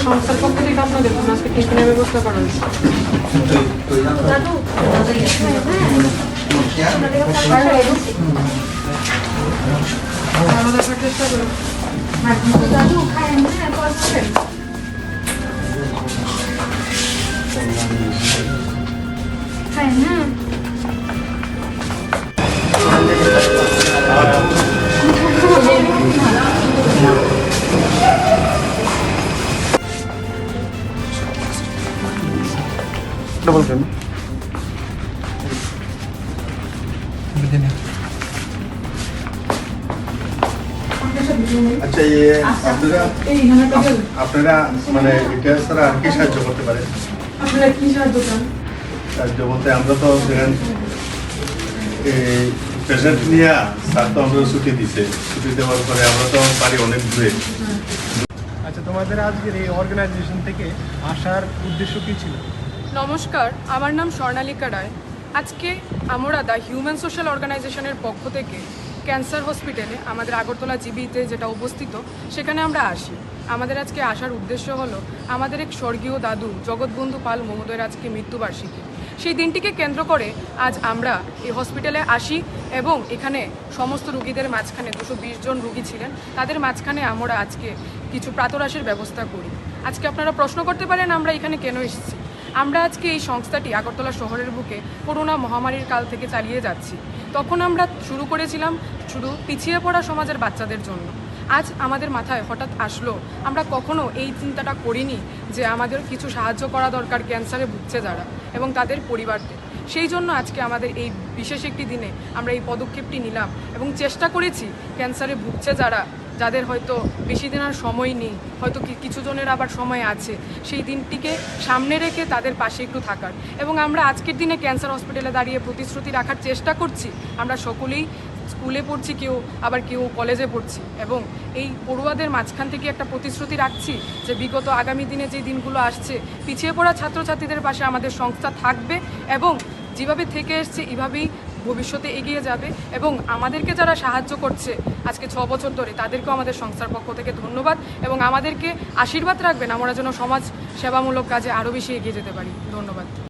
সংস্থার পক্ষ থেকে আপনাদের জন্য আজকে টিফিনের ব্যবস্থা করা হয়েছে। আলাদা করার চেষ্টা করুন। বলবেন আচ্ছা আপনারা মানে এটা ছাড়া আর কি সাহায্য করতে পারেন? আপনারা কি সাহায্য চান? সাহায্য বলতে আমরা তো দেখেন পেশেন্ট নিয়ে স্যার তো আমরা ছুটি দিছে, ছুটি দেওয়ার পরে আমরা তো বাড়ি অনেক দূরে। আচ্ছা, তোমাদের আজকের এই অর্গানাইজেশন থেকে আসার উদ্দেশ্য কি ছিল? নমস্কার, আমার নাম স্বর্ণালিকা রায়। আজকে আমরা দ্য হিউম্যান সোশ্যাল অর্গানাইজেশনের পক্ষ থেকে ক্যান্সার হসপিটালে আমাদের আগরতলা জিবিতে যেটা অবস্থিত সেখানে আমরা আসি। আমাদের আজকে আসার উদ্দেশ্য হলো আমাদের এক স্বর্গীয় দাদু জগৎবন্ধু পাল মহোদয়ের আজকে মৃত্যুবার্ষিকী। সেই দিনটিকে কেন্দ্র করে আজ আমরা এই হসপিটালে আসি এবং এখানে সমস্ত রুগীদের মাঝখানে 220 জন রুগী ছিলেন, তাদের মাঝখানে আমরা আজকে কিছু প্রাতরাশের ব্যবস্থা করি। আজকে আপনারা প্রশ্ন করতে পারেন আমরা এখানে কেন এসেছি। আমরা আজকে এই সংস্থাটি আগরতলা শহরের বুকে করোনা মহামারীর কাল থেকে চালিয়ে যাচ্ছি। তখন আমরা শুরু করেছিলাম শুধু পিছিয়ে পড়া সমাজের বাচ্চাদের জন্য। আজ আমাদের মাথায় হঠাৎ আসলো, আমরা কখনো এই চিন্তাটা করিনি যে আমাদের কিছু সাহায্য করা দরকার ক্যান্সারে ভুগছে যারা এবং তাদের পরিবারদের। সেই জন্য আজকে আমাদের এই বিশেষ একটি দিনে আমরা এই পদক্ষেপটি নিলাম এবং চেষ্টা করেছি ক্যান্সারে ভুগছে যাদের হয়তো বেশি দিন আর সময় নেই, হয়তো কিছু জনের আবার সময় আছে, সেই দিনটিকে সামনে রেখে তাদের পাশে একটু থাকার। এবং আমরা আজকের দিনে ক্যান্সার হসপিটালে দাঁড়িয়ে প্রতিশ্রুতি রাখার চেষ্টা করছি আমরা সকলেই স্কুলে পড়ছি, কেউ কলেজে পড়ছি এবং এই পড়ুয়াদের মাঝখান থেকে একটা প্রতিশ্রুতি রাখছি যে বিগত আগামী দিনে যে দিনগুলো আসছে পিছিয়ে পড়া ছাত্রছাত্রীদের পাশে আমাদের সংস্থা থাকবে এবং যেভাবে থেকে এসছে এভাবেই ভবিষ্যতে এগিয়ে যাবে। এবং আমাদেরকে যারা সাহায্য করছে আজকে 6 বছর ধরে তাদেরকেও আমাদের সংস্থার পক্ষ থেকে ধন্যবাদ এবং আমাদেরকে আশীর্বাদ রাখবেন আমরা যেন সমাজ সেবামূলক কাজে আরও বেশি এগিয়ে যেতে পারি। ধন্যবাদ।